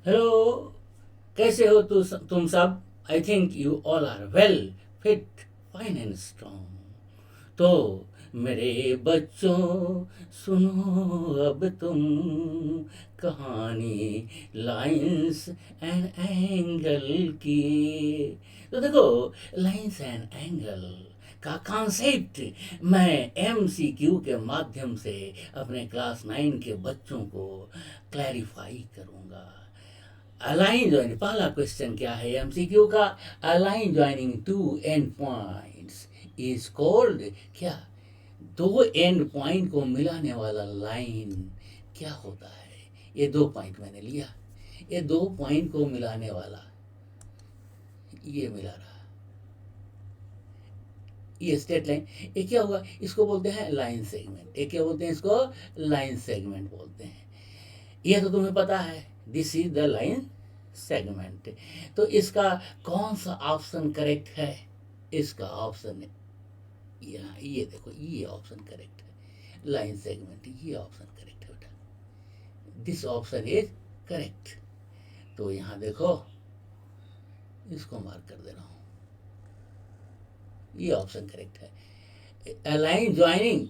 Hello, कैसे हो तुम सब? I think you all are well, fit, fine and strong. तो मेरे बच्चों, सुनो अब तुम कहानी लाइंस एंड एंगल की। तो देखो, लाइंस एंड एंगल का कॉन्सेप्ट मैं एमसीक्यू के माध्यम से अपने क्लास 9 के बच्चों को क्लैरिफाई करूंगा। अलाइन ज्वाइनिंग, पहला क्वेश्चन क्या है एमसीक्यू का? Align joining two and points is called क्या? दो एंड पॉइंट को मिलाने वाला लाइन क्या होता है? ये दो पॉइंट मैंने लिया, ये दो पॉइंट को मिलाने वाला, ये मिला रहा, ये स्ट्रेट लाइन, ये क्या हुआ? इसको बोलते हैं लाइन सेगमेंट। ये क्या बोलते हैं? इसको लाइन सेगमेंट बोलते हैं। ये तो तुम्हें पता है, this is the line segment. तो इसका कौन सा ऑप्शन करेक्ट है? इसका ऑप्शन है यहाँ, ये देखो, ये ऑप्शन करेक्ट है, लाइन सेगमेंट, ये ऑप्शन करेक्ट है बेटा, दिस ऑप्शन इज करेक्ट। तो यहाँ देखो, इसको मार्क कर दे रहा हूँ, ये ऑप्शन करेक्ट है। Line joining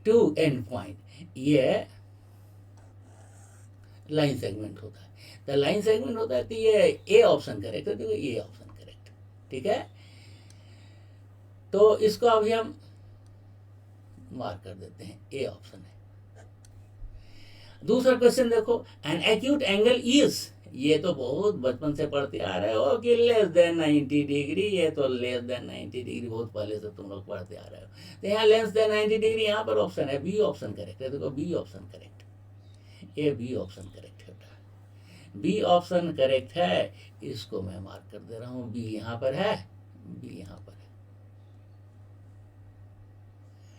two and point, ये लाइन सेगमेंट होता है। तो लाइन सेगमेंट होता है, तो ये ए ऑप्शन करेक्ट है। देखो, ये ऑप्शन करेक्ट, ठीक है। तो इसको अभी हम मार्क कर देते हैं, ए ऑप्शन है। दूसरा क्वेश्चन देखो, एन एक्यूट एंगल इज, ये तो बहुत बचपन से पढ़ते आ रहे हो कि लेस देन 90 डिग्री, ये तो लेस देन 90 डिग्री बहुत पहले से तुम लोग पढ़ते आ रहे हो। तो यहाँ लेस देन 90 डिग्री, यहाँ पर ऑप्शन है बी ऑप्शन करेक्ट है। देखो, बी ऑप्शन करेक्ट, ये बी ऑप्शन करेक्ट है बेटा, बी ऑप्शन करेक्ट है। इसको मैं मार्क कर दे रहा हूँ, बी यहाँ पर है, बी यहाँ पर है।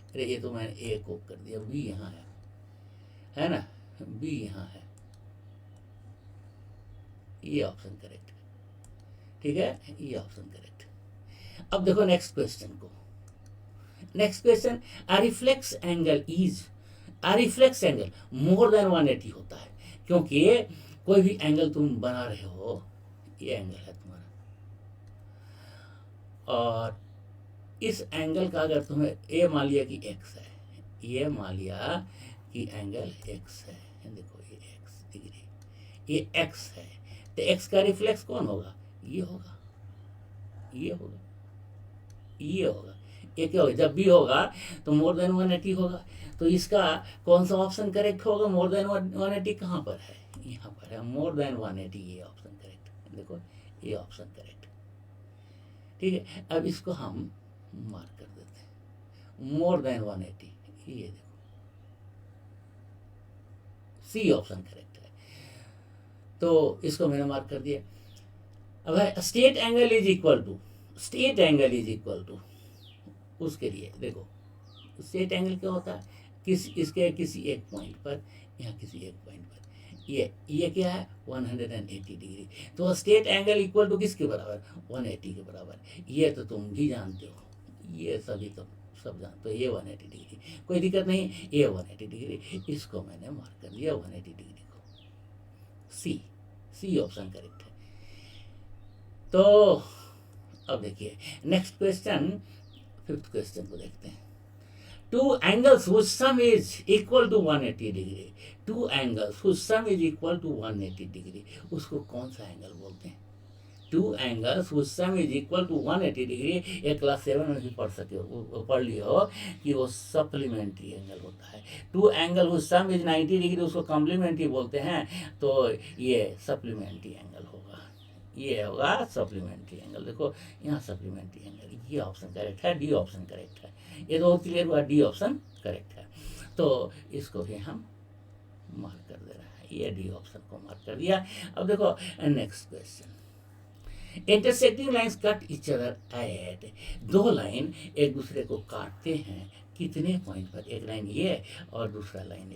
अरे ये तो मैंने ए को कर दिया, बी यहाँ है ना, बी यहाँ है, ये ऑप्शन करेक्ट है, ठीक है, ये ऑप्शन करेक्ट है। अब देखो नेक्स्ट क्वेश्चन को, next question, a reflex angle is, a reflex angle more than 180 होता है, क्योंकि कोई भी एंगल तुम बना रहे हो, ये एंगल है तुम्हारा, और इस एंगल का अगर तुम्हें ए मान लिया कि एक्स है, ये मान लिया कि एंगल एक्स है, देखो ये एक्स डिग्री, ये एक्स है, तो एक्स का रिफ्लेक्स कौन होगा? ये होगा, ये होगा, ये होगा। ये क्या होगा? जब भी होगा तो मोर देन 180 होगा। तो इसका कौन सा ऑप्शन करेक्ट होगा? मोर देन 180 कहाँ पर है? यहाँ पर है, मोर देन 180, ये ऑप्शन करेक्ट है। देखो, ये ऑप्शन करेक्ट है, ठीक है। अब इसको हम मार्क कर देते हैं, मोर देन 180, ये देखो, सी ऑप्शन करेक्ट है। तो इसको मैंने मार्क कर दिया। अब है straight angle is equal to, straight angle is equal to, उसके लिए देखो, स्टेट एंगल क्या होता है? इसके किसी एक पॉइंट पर, यहाँ किसी एक पॉइंट पर, ये क्या है? 180 डिग्री। तो स्टेट एंगल इक्वल टू किसके बराबर? 180 के बराबर। ये तो तुम भी जानते हो, ये सभी तुम सब जानते हो, ये 180 डिग्री, कोई दिक्कत नहीं, ये 180 डिग्री। इसको मैंने मार्क कर दिया 180 डिग्री को, सी, सी ऑप्शन करेक्ट है। तो अब देखिए नेक्स्ट क्वेश्चन, फिफ्थ क्वेश्चन को देखते हैं। Two angles whose sum is equal to 180 degree, two angles whose sum is equal to 180 degree, उसको कौन सा एंगल बोलते हैं? Two angles whose sum is equal to 180 degree, ये क्लास 7 में भी पढ़ सके हो, पढ़ लिए हो कि वो सप्लीमेंट्री एंगल होता है। Two angle whose sum is 90 degree, उसको कॉम्प्लीमेंट्री बोलते हैं। तो ये सप्लीमेंट्री एंगल होगा, ये होगा सप्लीमेंट्री एंगल। देखो यहाँ सप्लीमेंट्री एंगल, ये ऑप्शन करेक्ट है, डी ऑप्शन करेक्ट है। ये तो क्लियर हुआ, डी ऑप्शन करेक्ट है। तो इसको भी हम मार्क कर दे रहे हैं, ये डी ऑप्शन को मार्क कर दिया। अब देखो next question, intersecting lines cut each other at, दो लाइन एक दूसरे को काटते हैं कितने पॉइंट पर? एक लाइन ये और दूसरा लाइन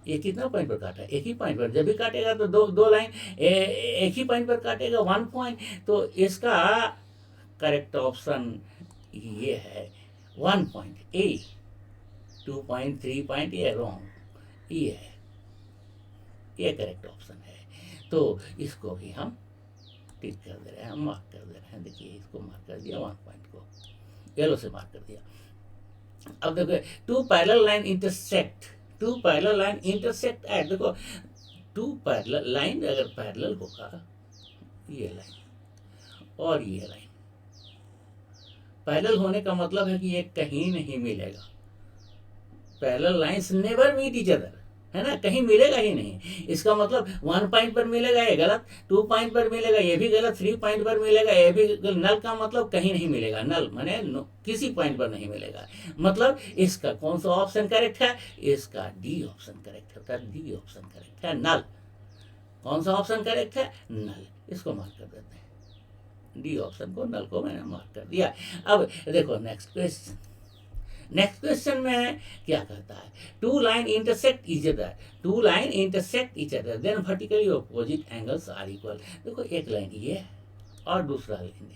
ये कितना पॉइंट पर काटा? एक ही पॉइंट पर। जब भी काटेगा तो दो लाइन एक ही पॉइंट पर काटेगा, 1 पॉइंट। तो इसका करेक्ट ऑप्शन ये है 1 पॉइंट ए, 2 पॉइंट 3 पॉइंट ये रॉन्ग, ये है, ये करेक्ट ऑप्शन है। तो इसको भी हम टिक कर दे रहे हैं, हम मार्क कर दे रहे हैं। देखिए इसको मार्क कर दिया, 1 पॉइंट को येलो से मार्क कर दिया। अब देखो two parallel line intersect, two parallel line intersect at, देखो टू पैरेलल लाइन अगर पैरेलल होगा, ये लाइन और ये लाइन पैरेलल होने का मतलब है कि ये कहीं नहीं मिलेगा। Parallel lines never meet each other, है ना, कहीं मिलेगा ही नहीं। इसका मतलब 1 पॉइंट पर मिलेगा ये गलत, 2 पॉइंट पर मिलेगा ये भी गलत, 3 पॉइंट पर मिलेगा ये भी गलत। नल का मतलब कहीं नहीं मिलेगा, नल माने किसी पॉइंट पर नहीं मिलेगा। मतलब इसका कौन सा ऑप्शन करेक्ट है? इसका डी ऑप्शन करेक्ट होता है, डी ऑप्शन करेक्ट है, नल। कौन सा ऑप्शन करेक्ट है? नल। इसको मार्क कर देते हैं, डी ऑप्शन को, नल को मैंने मार्क कर दिया। अब देखो नेक्स्ट क्वेश्चन, नेक्स्ट क्वेश्चन में क्या कहता है? Two line intersect each other, two line intersect each other then vertically opposite angles are equal. देखो एक लाइन ये और दूसरा लाइन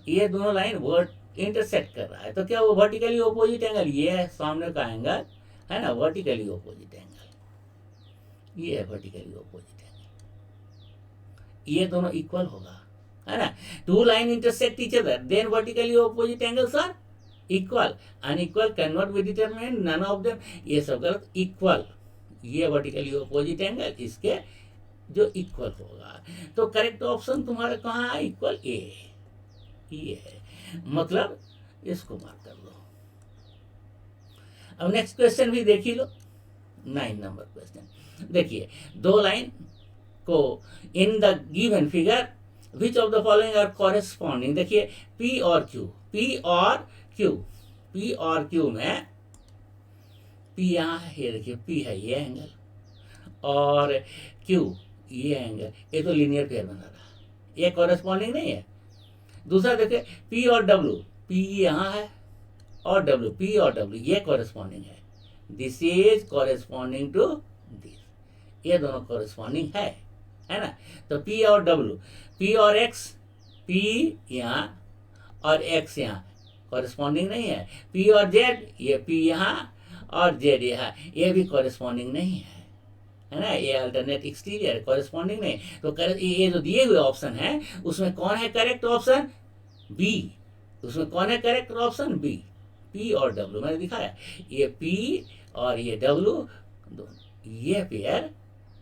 ये दोनों लाइन वर्ड इंटरसेक्ट कर रहा है, तो क्या वो वर्टिकली ऑपोजिट एंगल, ये है सामने का एंगल, है ना, वर्टिकली ऑपोजिट एंगल, ये है वर्टिकली ऑपोजिट एंगल, ये दोनों इक्वल होगा, है ना। Two line intersect each other then vertically opposite angles are equal, unequal can not be determined, none of them, ये सब गलत। इक्वल, ये वर्टिकली ऑपोजिट एंगल, इसके जो इक्वल होगा, तो करेक्ट ऑप्शन तुम्हारा कहाँ है? इक्वल, ये है, मतलब इसको मार्क कर दो। अब नेक्स्ट क्वेश्चन भी देख ही लो, 9 नंबर क्वेश्चन देखिए। दो लाइन को in the given figure which of the following are corresponding, देखिए पी और क्यू, पी और क्यू, पी और क्यू में पी यहाँ है, ये देखिए पी है ये एंगल, और क्यू ये एंगल, ये तो लीनियर पेयर बना रहा है, ये कॉरेस्पॉन्डिंग नहीं है। दूसरा देखिए पी और डब्ल्यू, पी यहाँ है और डब्ल्यू, पी और डब्ल्यू ये कॉरेस्पॉन्डिंग है, this is corresponding to this, ये दोनों कॉरेस्पॉन्डिंग है ना। तो पी और डब्ल्यू, पी और एक्स, पी यहाँ और एक्स यहाँ कॉरेस्पॉन्डिंग नहीं है। पी और जेड, ये पी यहाँ और जेड यहाँ, ये भी कॉरेस्पॉन्डिंग नहीं है ना, ये अल्टरनेट एक्सटीरियर कॉरेस्पॉन्डिंग नहीं। तो ये जो दिए हुए ऑप्शन है उसमें कौन है करेक्ट ऑप्शन? बी। उसमें कौन है करेक्ट ऑप्शन? बी, पी और डब्ल्यू मैंने दिखाया, ये पी और ये डब्ल्यू, ये पेयर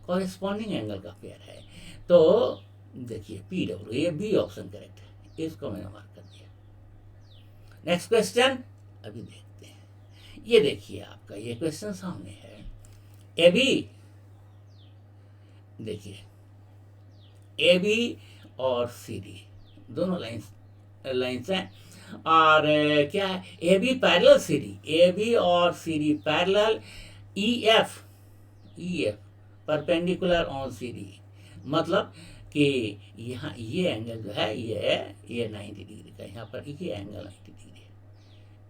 कॉरेस्पॉन्डिंग एंगल का पेयर है। तो देखिए पी डब्ल्यू, ये बी ऑप्शन करेक्ट है, इसको मैंने मार्क कर दिया। नेक्स्ट क्वेश्चन अभी देखते हैं, ये देखिए आपका ये क्वेश्चन सामने है। ए बी, देखिए ए बी और सी डी दोनों लाइन्स हैं, और क्या है, A B parallel C D, A B और C D parallel, E F perpendicular on C D, मतलब कि यहाँ ये एंगल जो है ये 90 डिग्री का, यहाँ पर ये एंगल 90 डिग्री है,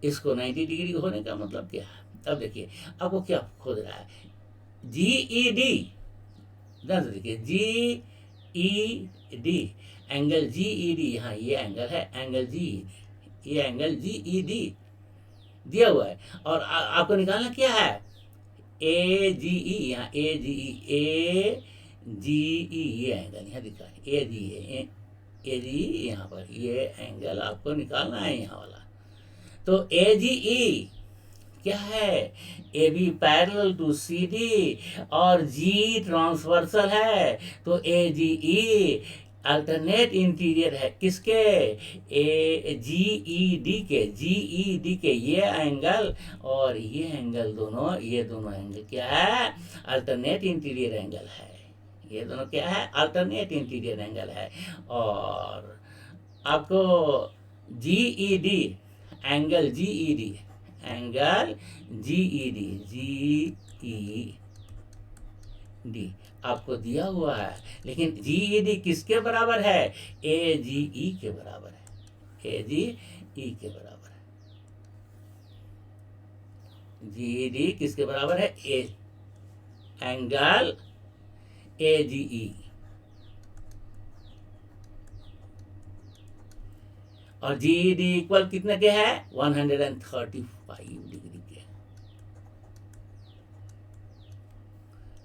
इसको 90 डिग्री होने का मतलब क्या है? अब देखिए आपको क्या खोज रहा है, जी ई डी, देखिए G E D, angle G E D, यहाँ ये एंगल है एंगल जी ई डी, ये एंगल जी ई डी दिया हुआ है, और आपको निकालना क्या है? ए जी ई, यहाँ ए जी ई, ये एंगल यहाँ दिखा है, ए जी यहाँ पर ये एंगल आपको निकालना है यहाँ वाला। तो ए जी ई क्या है? A B parallel to C D और जी ट्रांसवर्सल है, तो ए जी ई अल्टरनेट इंटीरियर है किसके? ए जी ई डी के ये एंगल और ये एंगल दोनों, ये दोनों एंगल क्या है? अल्टरनेट इंटीरियर एंगल है, ये दोनों क्या है? अल्टरनेट इंटीरियर एंगल है। और आपको G E D, angle G E D, angle G E D आपको दिया हुआ है, लेकिन जी ई डी किसके बराबर है? ए जी ई के बराबर है, ए जी ई के बराबर है, जी ई डी किसके बराबर है? ए एंगल ए जी ई, और जी ई डी इक्वल कितने के है? 135 डिग्री के,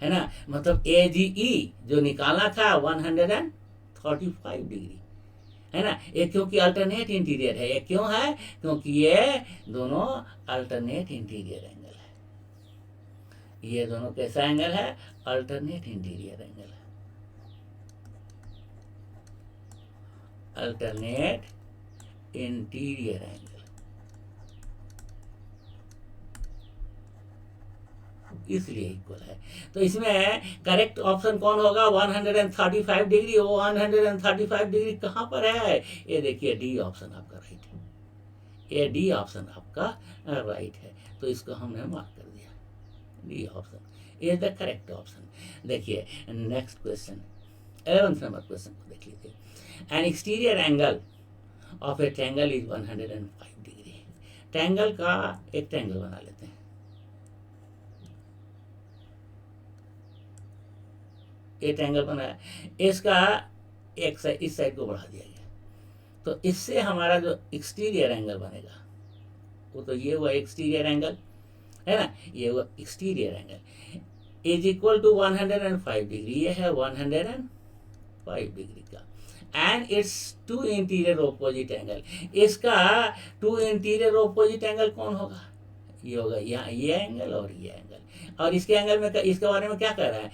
है ना, मतलब AGE जो निकालना था 135 डिग्री, है ना। ये क्योंकि अल्टरनेट इंटीरियर है, ये क्यों है, क्योंकि ये दोनों अल्टरनेट इंटीरियर एंगल है। ये दोनों कैसा एंगल है, अल्टरनेट इंटीरियर एंगल है, अल्टरनेट इंटीरियर एंगल, इसलिए इक्वल है। तो इसमें करेक्ट ऑप्शन कौन होगा, 135 डिग्री। वो 135 डिग्री कहाँ पर है, ये देखिए डी ऑप्शन आपका राइट है, ये डी ऑप्शन आपका राइट है। तो इसको हमने मार्क कर दिया, D option is the correct option. देखिए नेक्स्ट क्वेश्चन, 11th नंबर क्वेश्चन को देख लीजिए। An exterior angle of a triangle is 105 degree. Triangle का एक ट्रायंगल बना लेते हैं, ये ट्रायंगल बनाया, इसका एक साइड इस साइड को बढ़ा दिया गया, तो इससे हमारा जो एक्सटीरियर एंगल बनेगा वो तो ये हुआ एक्सटीरियर एंगल, है ना, ये हुआ exterior angle is equal to 105 degree, ये है 105 डिग्री का। And it's two interior opposite angle, इसका टू इंटीरियर ऑपोजिट एंगल कौन होगा, ये होगा यहाँ ये एंगल और ये एंगल। और इसके एंगल में इसके बारे में क्या कह रहा है,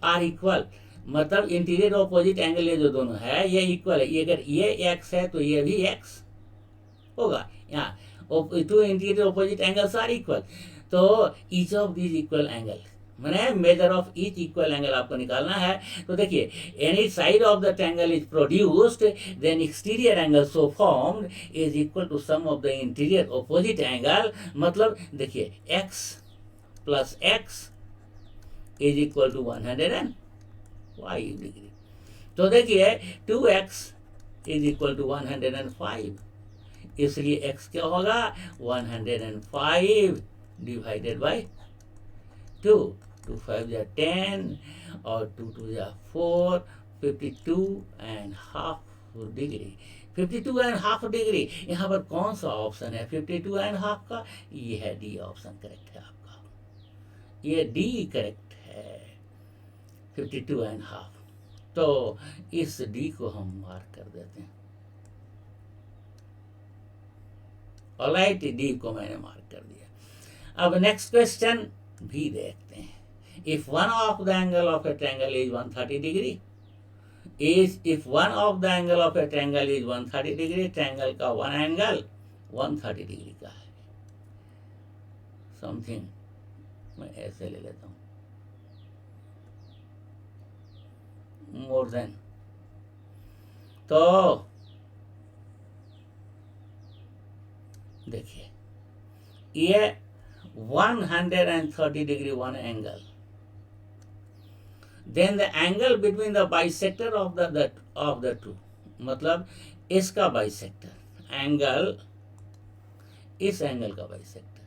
आर इक्वल, मतलब इंटीरियर ऑपोजिट एंगल ये जो दोनों है ये इक्वल है, ये अगर ये एक्स है तो ये भी एक्स होगा, यहाँ two interior opposite angles are equal. तो each of these equal angle, मैंने measure of each equal angle आपको निकालना है। तो देखिए any side of the triangle is produced then exterior angle so formed is equal to sum of the interior opposite angle. मतलब देखिए x plus x is equal to 105 degree. तो देखिए 2x is equal to 105, इसलिए x क्या होगा 105 divided by 2, 2 5 जा 10 और 2 2 जा 4, 52.5 डिग्री। 52.5 डिग्री, यहाँ पर कौन सा ऑप्शन है 52.5 का, ये है डी ऑप्शन करेक्ट है आपका, ये डी करेक्ट है 52.5। तो इस डी को हम मार्क कर देते हैं, ऑलराइट, डी को मैंने मार्क कर दिया। अब नेक्स्ट क्वेश्चन भी देखते हैं। If one of the angle of a triangle is 130 degree, if one of the angle of a triangle is 130 degree, triangle का वन एंगल 130 डिग्री का है, समथिंग मैं ऐसे ले लेता हूं, मोर देन, तो देखिए ये 130 degree one angle, then the angle between the bisector of the two, मतलब इसका बाइसेक्टर एंगल, इस एंगल का बाइसेक्टर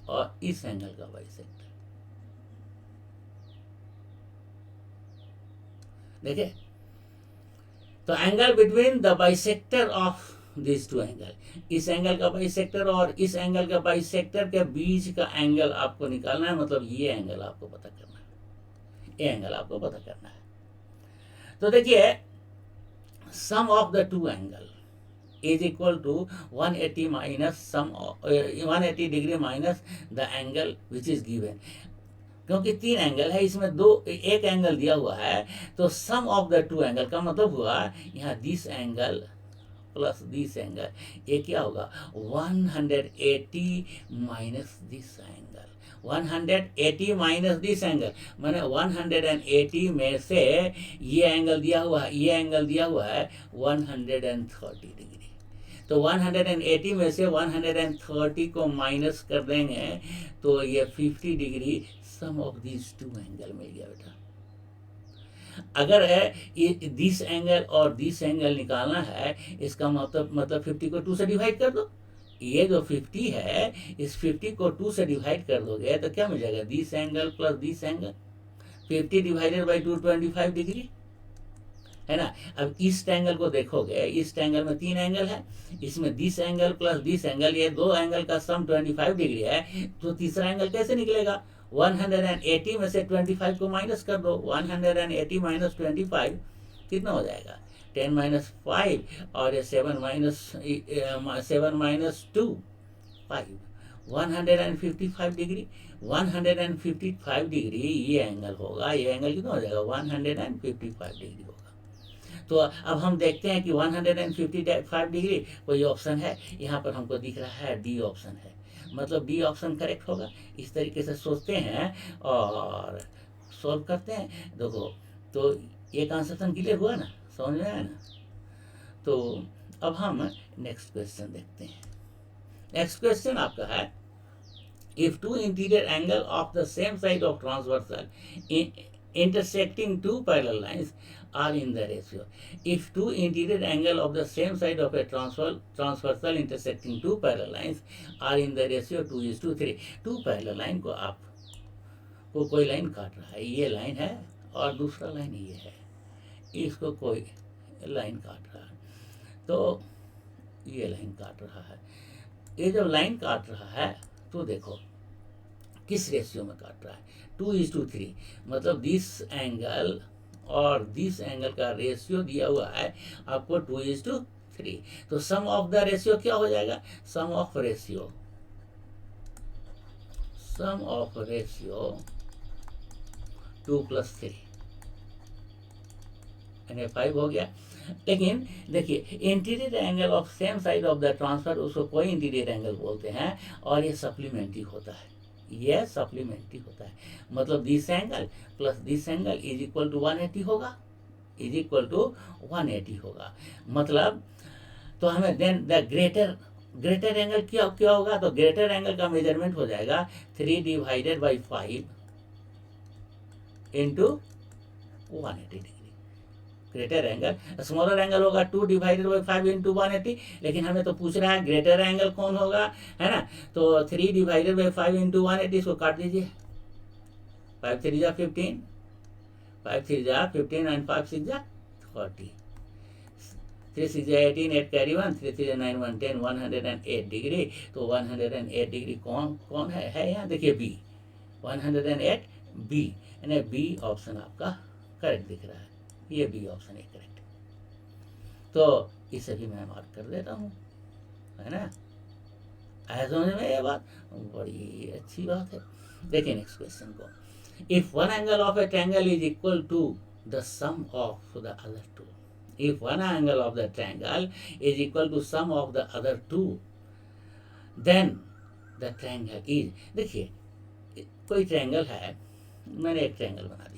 और इस एंगल का बाइसेक्टर, देखिए तो angle between the bisector of this two angle, इस एंगल का बाइसेक्टर और इस एंगल का बाइसेक्टर के बीच का एंगल आपको निकालना है, मतलब ये एंगल आपको पता करना है, ये एंगल आपको पता करना है। तो देखिए sum of the two angle is equal to 180 minus sum 180 degree minus the angle which is given, क्योंकि तीन एंगल है, इसमें एक एंगल दिया हुआ है, तो sum of the two angle का मतलब हुआ यहाँ this angle plus this angle, ये क्या होगा 180 minus this angle, 180 minus this angle, मैंने 180 में से ये एंगल दिया हुआ है, ये एंगल दिया हुआ है 130 डिग्री, तो 180 में से 130 को माइनस कर देंगे तो ये 50 degree sum of this two angle मिल गया बेटा। अगर ये दिस एंगल और दिस एंगल निकालना है, इसका मतलब 50 को 2 से डिवाइड कर दो, ये जो 50 है इस 50 को 2 से डिवाइड कर दोगे तो क्या मिल जाएगा, this angle plus this angle, 50 divided by 2 25 degree, है ना। अब इस एंगल को देखोगे, इस एंगल में तीन एंगल है, इसमें this angle plus this angle, ये दो एंगल का सम 25 डिग्री है, तो तीसरा एंगल कैसे निकलेगा 180 में से 25 को माइनस कर दो, 180 माइनस 25 कितना हो जाएगा, 10 माइनस 5 और ये 7 माइनस 2 5, 155 डिग्री, 155 डिग्री ये एंगल होगा, ये एंगल कितना हो जाएगा, 155 डिग्री होगा। तो अब हम देखते हैं कि 155 डिग्री कोई ऑप्शन है, यहाँ पर हमको दिख रहा है डी ऑप्शन है, मतलब डी ऑप्शन करेक्ट होगा। इस तरीके से सोचते हैं और सॉल्व करते हैं। देखो तो ये कंसेप्शन क्लियर हुआ ना, समझ में आया ना। तो अब हम नेक्स्ट क्वेश्चन देखते हैं। नेक्स्ट क्वेश्चन आपका है, if two interior angle of the same side of transversal intersecting two parallel lines are in the ratio, if two interior angle of the same side of a transversal intersecting two parallel lines are in the ratio 2:3, two parallel line को आप को कोई line काट रहा है, ये line है और दूसरा लाइन ये है, इसको कोई लाइन काट रहा है, तो ये लाइन काट रहा है। ये जब लाइन काट रहा है तो देखो किस रेशियो में काट रहा है, 2:3, मतलब दिस एंगल और दिस एंगल का रेशियो दिया हुआ है आपको 2:3। तो सम ऑफ द रेशियो क्या हो जाएगा, सम ऑफ रेशियो 2 + 3 यानी 5 हो गया। लेकिन देखिए interior angle of same side of the transfer, उसको कोई इंटीरियर एंगल बोलते हैं और ये सप्लीमेंट्री होता है, ये सप्लीमेंट्री होता है, मतलब this angle plus this angle is equal to 180 होगा, इज इक्वल टू 180 होगा। मतलब तो हमें देन द ग्रेटर एंगल क्या होगा, तो ग्रेटर एंगल का मेजरमेंट हो जाएगा 3 / 5 into 180 degree. Greater angle, smaller angle होगा 2 / 5 इंटू 180, लेकिन हमें तो पूछ रहा है ग्रेटर एंगल कौन होगा, है ना। तो 3 / 5 इंटू 180, इसको काट दीजिए, 5 3 जा 15, 5 3 जा 15 एंड 5 6 जा 40, 3 6 जा 18, 8 कैरी 1, 3 3 जा 9 1 10, 108 डिग्री। तो 108 डिग्री कौन है यहाँ देखिए बी, 108 बी, यानी बी ऑप्शन आपका करेक्ट दिख रहा है, ये बी ऑप्शन है करेक्ट। तो इसे भी मैं मार्क कर देता हूँ, है ना। आया समझ में ये बात, बड़ी अच्छी बात है। देखिए नेक्स्ट क्वेश्चन को, if one angle of a triangle is equal to the sum of the other two, if one angle of the triangle is equal to sum of the other two, then the triangle is, देखिए कोई triangle है, मैंने एक triangle बना दिया,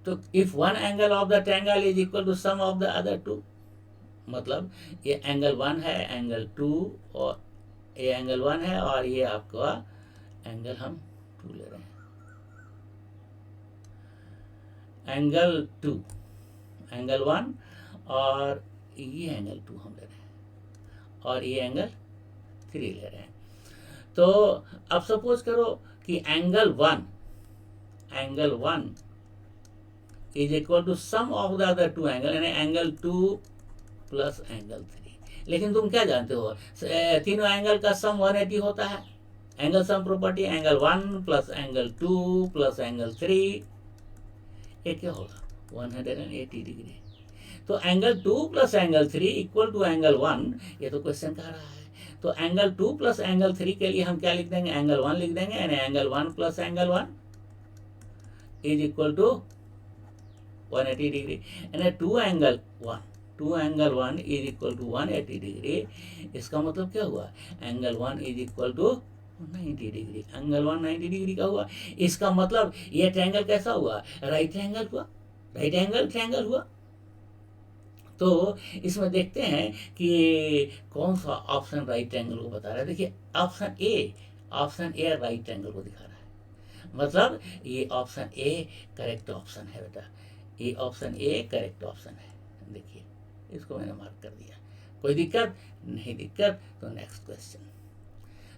तो if one angle of the triangle is equal to sum of the other two, मतलब ये एंगल 1 है, एंगल 2, और ये एंगल 1 है और ये आपका एंगल हम 2 ले रहे हैं, एंगल 2, एंगल 1 और ये एंगल 2 हम ले रहे हैं और ये एंगल 3 ले रहे हैं। तो अब सपोज करो कि angle 1 is equal to sum of the other two angle, यानी एंगल 2 प्लस एंगल 3। लेकिन तुम क्या जानते हो, तीनों एंगल का सम 180 होता है, angle sum property, angle 1 plus angle 2 plus angle 3, ये क्या होगा 180 डिग्री। तो angle 2 plus angle 3 equal to angle 1, ये तो क्वेश्चन कह रहा है। तो एंगल 2 प्लस एंगल 3 के लिए हम क्या लिख देंगे, एंगल 1 लिख देंगे, यानी angle 1 plus angle 1 is equal to 180 degree, यानी 2 angle 1 is equal to 180 degree. इसका मतलब क्या हुआ, angle 1 is equal to 90 degree, angle 1 90 degree का हुआ। इसका मतलब ये ट्रायंगल कैसा हुआ, राइट ट्रायंगल हुआ, राइट एंगल ट्रायंगल हुआ। तो इसमें देखते हैं कि कौन सा ऑप्शन राइट ट्रायंगल को बता रहा है। देखिए ऑप्शन ए राइट ट्रायंगल को दिखा रहा है, मतलब ये ऑप्शन ए करेक्ट ऑप्शन है बेटा, ये ऑप्शन ए करेक्ट ऑप्शन है। देखिए इसको मैंने मार्क कर दिया, कोई दिक्कत नहीं, दिक्कत तो next question,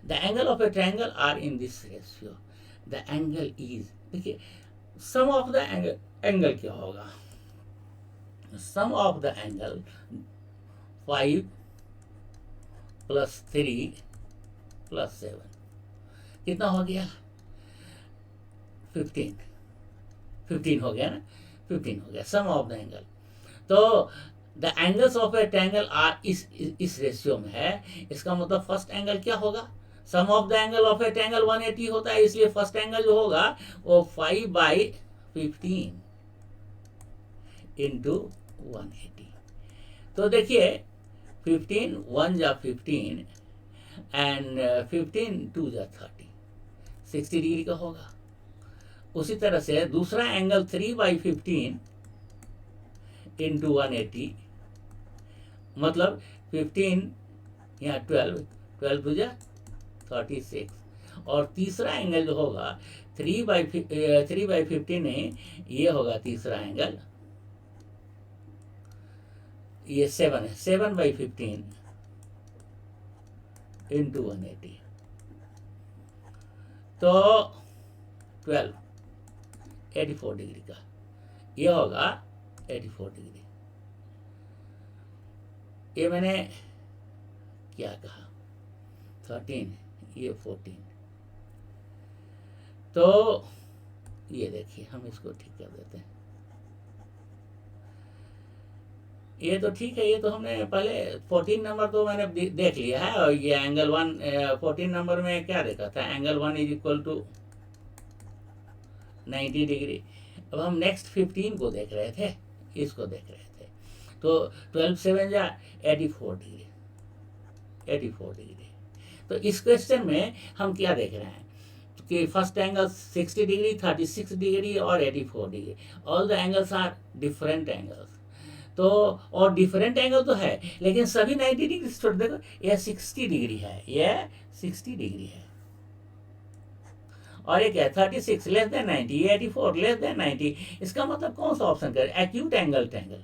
the angle of a triangle are in this ratio, the angle is, देखिए सम ऑफ द एंगल क्या होगा, sum of the angle 5 + 3 plus 7 कितना हो गया 15 15 हो गया ना 15 हो गया सम ऑफ द एंगल। तो the angles of a triangle are इस रेशियो में है। इसका मतलब फर्स्ट एंगल क्या होगा sum of the angle of a triangle 180 होता है, इसलिए फर्स्ट एंगल जो होगा वो 5/15 इंटू 180। तो देखिए 15 1 जा 15 एंड 15 2 जा 30 60 डिग्री का होगा। उसी तरह से दूसरा एंगल 3/15 इंटू 180 मतलब 15 यहाँ 12 2 जा 36 और तीसरा एंगल जो होगा 3/15 नहीं, ये होगा तीसरा एंगल, ये 7 है 7/15 इंटू 180 तो 12 84 डिग्री का, ये होगा 84 डिग्री। ये मैंने क्या कहा 13 ये 14। तो ये देखिए हम इसको ठीक कर देते हैं। ये तो ठीक है, ये तो हमने पहले 14 नंबर तो मैंने देख लिया है और ये एंगल 14 नंबर में क्या देखा था angle 1 is equal to 90 degree. अब हम नेक्स्ट 15 को देख रहे थे, इसको देख रहे थे। तो 12 7 जा 84 डिग्री 84 डिग्री। तो इस क्वेश्चन में हम क्या देख रहे हैं कि फर्स्ट एंगल 60 डिग्री 36 डिग्री और 84 degree, all the angles are different angles. तो और डिफरेंट एंगल तो है लेकिन सभी 90 डिग्री छोड़ देखो, यह 60 डिग्री है, यह 60 डिग्री है और ये क्या 36 लेस देन 90, ये 84 लेस देन 90। इसका मतलब कौन सा ऑप्शन करें एक्यूट एंगल ट्रायंगल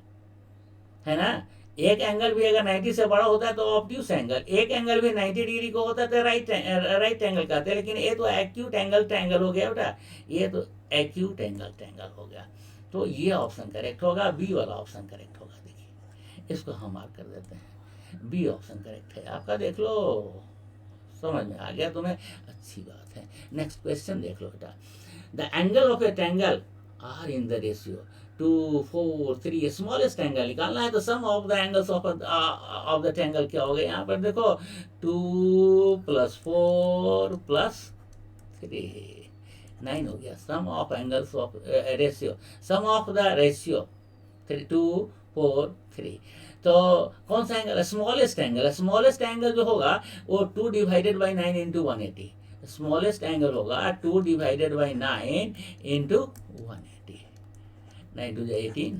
है ना। एक एंगल भी अगर 90 से बड़ा होता है तो ऑब्ट्यूस एंगल, एक एंगल भी 90 डिग्री को होता है तो राइट एंगल कहते हैं। लेकिन ये तो एक्यूट एंगल ट्रायंगल हो गया बेटा, ये तो एक्यूट एंगल ट्रायंगल हो गया। तो ये ऑप्शन करेक्ट होगा, बी वाला ऑप्शन करेक्ट होगा। देखिए इसको हम मार्क कर देते हैं, बी ऑप्शन करेक्ट है आपका। देख लो समझ में आ गया तुम्हें, अच्छी बात है। नेक्स्ट क्वेश्चन देख लो बेटा, the angle of a triangle are in the ratio 2 4 3, smallest angle निकालना है तो sum of the angles of the triangle क्या हो गया यहाँ पर देखो 2 + 4 + 3 9 हो गया। Sum of angles of ratio, sum of the ratio 2 4 3। तो कौन सा angle smallest angle, smallest angle जो होगा वो 2 divided by 9 into 180। Smallest angle होगा 2 डिवाइडेड बाई 9 इंटू 180, 9 2 18।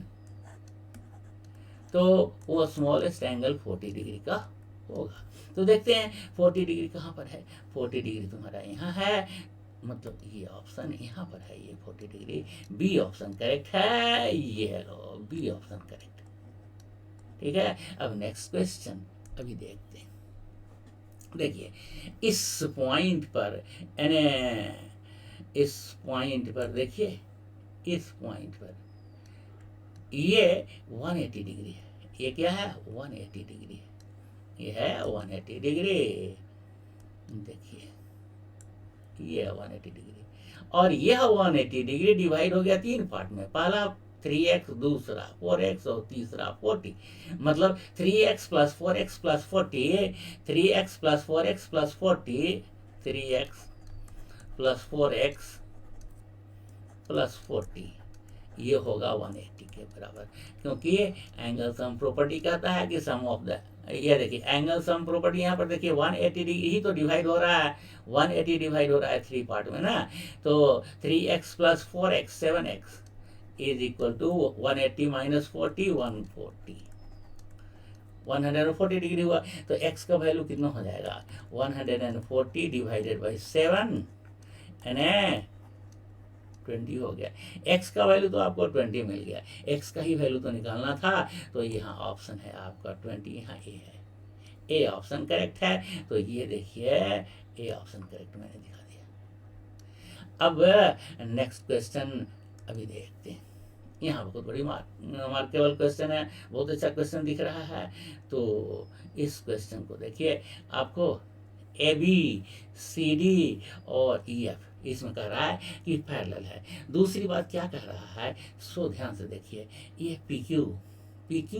तो वो स्मॉलेस्ट एंगल 40 डिग्री का होगा। तो देखते हैं 40 डिग्री कहाँ पर है। 40 डिग्री तुम्हारा यहाँ है, मतलब ये ऑप्शन यहाँ पर है, ये 40 डिग्री। बी ऑप्शन करेक्ट है, ये लो बी ऑप्शन करेक्ट। ठीक है, अब नेक्स्ट क्वेश्चन अभी देखते हैं। देखिए इस पॉइंट पर इस पॉइंट पर देखिए, इस पॉइंट पर ये 180 डिग्री है। ये क्या है 180 डिग्री, ये है 180 डिग्री। देखिए ये 180 डिग्री और यह 180 डिग्री डिवाइड हो गया 3 पार्ट में। पहला 3x, दूसरा 4x और तीसरा 40। मतलब 3x + 4x + 40, 3x + 4x + 40, 3x + 4x + 40, ये होगा 180 के बराबर। क्योंकि एंगल सम प्रॉपर्टी कहता है कि सम ऑफ द, ये देखिए एंगल सम प्रॉपर्टी यहाँ पर देखिए 180 डिग्री ही तो डिवाइड हो रहा है, 180 डिवाइड हो रहा है 3 पार्ट में ना। तो 3x + 4x 7x is equal to 180 - 40 140, 140 degree हुआ। तो x का वैल्यू कितना हो जाएगा 140 डिवाइडेड बाई 7 यानी 20 हो गया। x का वैल्यू तो आपको 20 मिल गया, x का ही वैल्यू तो निकालना था। तो यहाँ ऑप्शन है आपका 20, यहाँ ए है, ए ऑप्शन करेक्ट है। तो ये देखिए ए ऑप्शन करेक्ट मैंने दिखा दिया। अब नेक्स्ट क्वेश्चन अभी देखते हैं। यहाँ बहुत बड़ी मार्केबल क्वेश्चन है, बहुत अच्छा क्वेश्चन दिख रहा है। तो इस क्वेश्चन को देखिए, आपको ए बी सी डी और ई एफ, इसमें कह रहा है कि पैरेलल है। दूसरी बात क्या कह रहा है, सो ध्यान से देखिए, ये P Q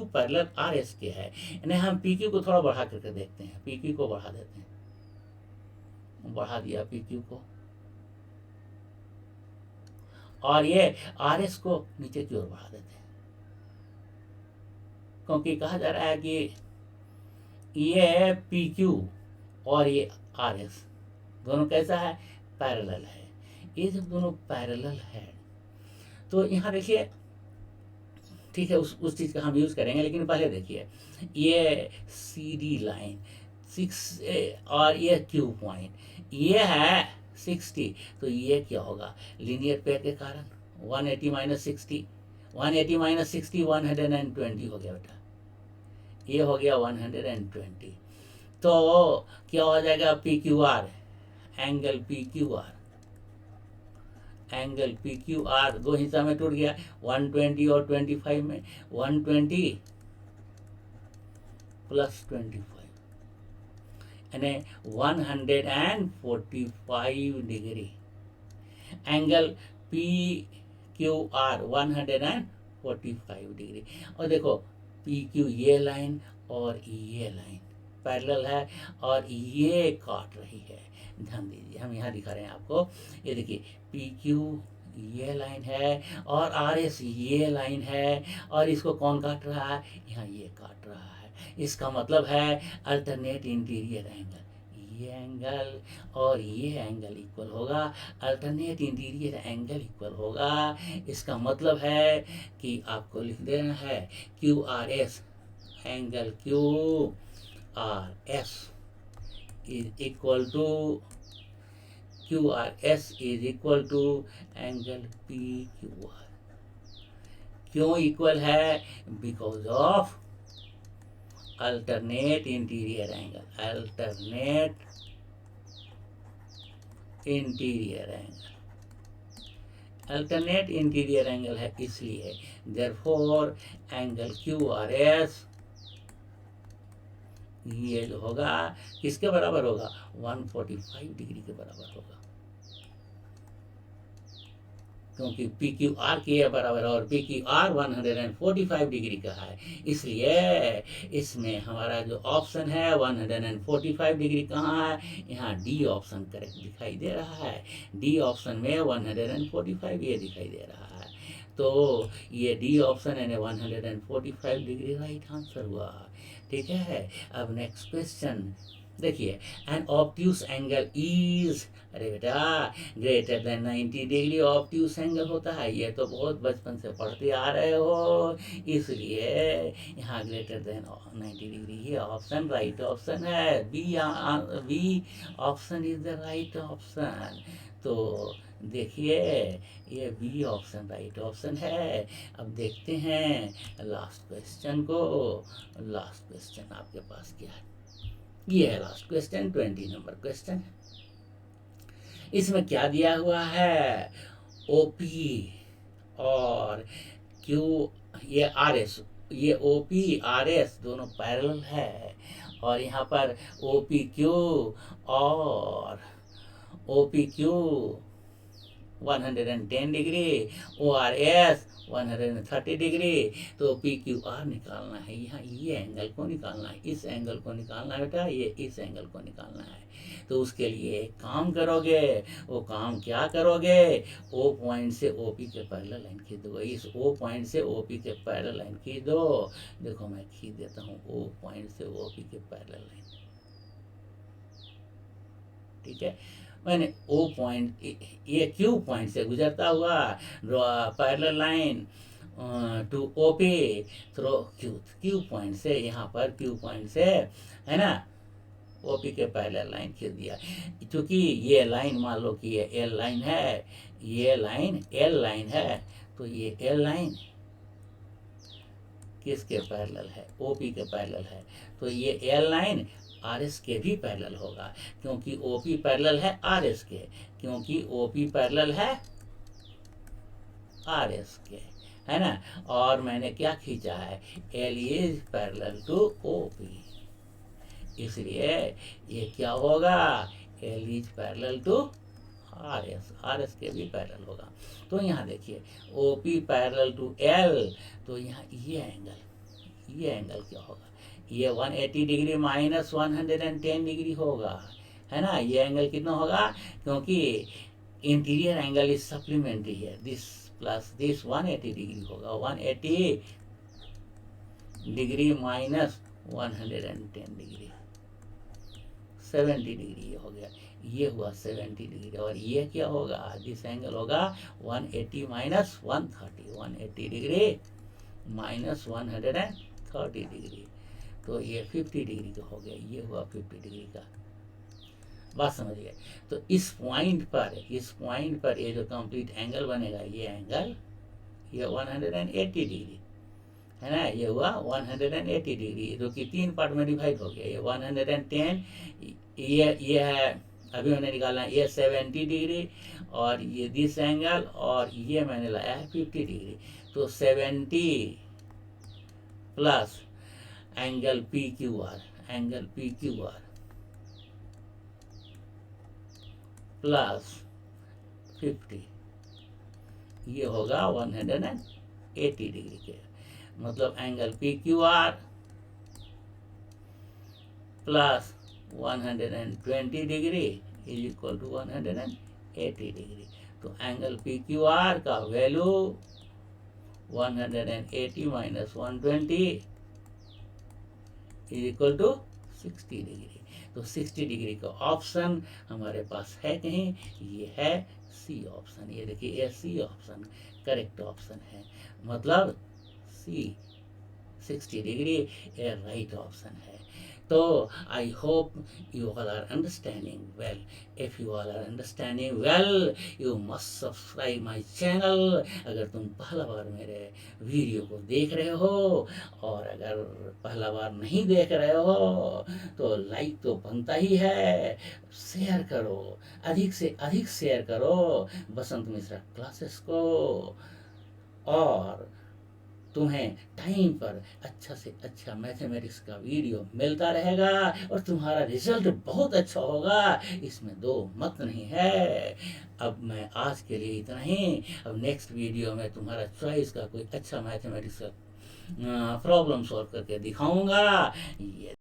parallel are S के है, यानी हम पी क्यू को थोड़ा बढ़ा करके देखते हैं, पी क्यू को बढ़ा देते हैं, बढ़ा दिया पी क्यू को, और ये आर एस को नीचे की ओर बढ़ा देते हैं, क्योंकि कहा जा रहा है कि ये पी क्यू और ये आर एस दोनों कैसा है, पैरेलल है। ये जब दोनों पैरेलल है तो यहाँ देखिए, ठीक है, उस चीज़ का हम यूज़ करेंगे, लेकिन पहले देखिए ये सी डी लाइन 6 और ये क्यू पॉइंट, ये है 60, तो ये क्या होगा, लीनियर पेयर के कारण 180 माइनस 60, 180 माइनस 60 120 हो गया बेटा, ये हो गया 120। तो क्या हो जाएगा, P Q are, angle P Q are, angle P Q are दो हिस्सा में टूट गया, 120 और 25 में, 120 प्लस 25 यानी 145 degree, angle P Q are 145 degree. और देखो पी क्यू ये लाइन और ये लाइन पैरेलल है और ये काट रही है, ध्यान दीजिए, हम यहाँ दिखा रहे हैं आपको, ये देखिए पी क्यू ये लाइन है और आर एस ये लाइन है, और इसको कौन काट रहा है, यहाँ ये काट रहा है। इसका मतलब है अल्टरनेट इंटीरियर एंगल, ये एंगल और ये एंगल इक्वल होगा, अल्टरनेट इंटीरियर एंगल इक्वल होगा। इसका मतलब है कि आपको लिख देना है Q R S, angle Q R S is equal to QRS is equal to angle PQR। क्यों इक्वल है, because of alternate interior angle, alternate interior angle, alternate interior angle है इसलिए, देयरफॉर एंगल QRS ये जो होगा किसके बराबर होगा, 145 डिग्री के बराबर होगा, क्योंकि पी क्यू आर के बराबर और पी क्यू आर 145 डिग्री का है, इसलिए इसमें हमारा जो ऑप्शन है 145 डिग्री कहाँ है, यहाँ डी ऑप्शन करेक्ट दिखाई दे रहा है, डी ऑप्शन में 145 ये दिखाई दे रहा है, तो ये डी ऑप्शन यानी 145 डिग्री राइट आंसर हुआ। ठीक है, अब नेक्स्ट क्वेश्चन देखिए, एन ऑब्ट्यूस एंगल इज, अरे बेटा greater than 90 degree obtuse angle होता है, ये तो बहुत बचपन से पढ़ते आ रहे हो, इसलिए यहाँ ग्रेटर देन 90 डिग्री ये ऑप्शन राइट ऑप्शन है, B option is the right option. तो देखिए ये बी ऑप्शन राइट ऑप्शन है। अब देखते हैं लास्ट क्वेश्चन को, लास्ट क्वेश्चन आपके पास क्या है, ये है लास्ट क्वेश्चन, 20 नंबर क्वेश्चन। इसमें क्या दिया हुआ है, ओपी और क्यू, ये आर एस, ये ओपी आर एस दोनों पैरेलल है, और यहाँ पर ओपी क्यू और OP Q 110 degree, O R S 130 degree, तो पी क्यू आर निकालना है, यहाँ ये एंगल को निकालना है, इस एंगल को निकालना है बेटा, ये इस एंगल को निकालना है। तो उसके लिए एक काम करोगे, वो काम क्या करोगे, ओ पॉइंट से ओ पी के पैरेलल लाइन खींच दो, इस ओ पॉइंट से ओ पी के पैरेलल लाइन खींच दो, देखो मैं खींच देता हूँ ओ पॉइंट से ओ पी के पैरेलल लाइन, ठीक है, मैंने ओ पॉइंट, ये क्यू पॉइंट से गुजरता हुआ parallel line to O P through Q point से, यहाँ पर क्यू पॉइंट से है ना ओ पी के पैरेलल लाइन खींच दिया, क्योंकि ये लाइन मान लो कि ये एल लाइन है, ये लाइन एल लाइन है, तो ये एल लाइन किसके पैरेलल है, ओ पी के पैरेलल है, तो ये एल लाइन आर एस के भी पैरेलल होगा, क्योंकि ओ पी पैरेलल है आर एस के, क्योंकि ओ पी पैरेलल है आर एस के, है ना, और मैंने क्या खींचा है, L is parallel to O P, इसलिए ये क्या होगा, L is parallel to R S के भी पैरेलल होगा। तो यहाँ देखिए O P parallel to L, तो यहाँ ये एंगल क्या होगा, ये 180 डिग्री माइनस 110 डिग्री होगा, है ना। ये एंगल कितना होगा, क्योंकि इंटीरियर एंगल इज सप्लीमेंट्री है, दिस प्लस दिस 180 डिग्री होगा, 180 डिग्री माइनस 110 डिग्री 70 डिग्री ये हो गया, ये हुआ 70 डिग्री। और ये क्या होगा, दिस एंगल होगा 180 माइनस 130, 180 डिग्री माइनस 130 डिग्री, तो ये 50 डिग्री का हो गया, ये हुआ 50 डिग्री का। बात समझिए। तो इस पॉइंट पर ये जो कंप्लीट एंगल बनेगा, ये एंगल ये 180 डिग्री है ना, ये हुआ 180 डिग्री, जो कि 3 पार्ट में डिवाइड हो गया। ये 110, ये है अभी मैंने निकाला, ये 70 डिग्री, और ये दिस एंगल, और ये मैंने लाया है 50 डिग्री। तो 70 plus angle P Q R plus 50, ये होगा 180 डिग्री के, मतलब angle P Q R plus 120 degree is equal to 180 degree. तो एंगल पी क्यू आर का value 180 minus 120 is equal to 60 degree. तो 60 डिग्री का ऑप्शन हमारे पास है कहीं, ये है सी ऑप्शन। ये देखिए, ये सी ऑप्शन करेक्ट ऑप्शन है, मतलब सी 60 डिग्री ये राइट ऑप्शन है। तो I hope you all are understanding well. If you all are understanding well, you must subscribe my channel. अगर तुम पहला बार मेरे वीडियो को देख रहे हो, और अगर पहला बार नहीं देख रहे हो, तो लाइक तो बनता ही है, शेयर करो, अधिक से अधिक शेयर करो बसंत मिश्रा क्लासेस को, और तुम्हें टाइम पर अच्छा से अच्छा मैथमेटिक्स का वीडियो मिलता रहेगा, और तुम्हारा रिजल्ट बहुत अच्छा होगा, इसमें दो मत नहीं है। अब मैं आज के लिए इतना ही, अब नेक्स्ट वीडियो में तुम्हारा चॉइस का कोई अच्छा मैथमेटिक्स का प्रॉब्लम सॉल्व करके दिखाऊंगा। ये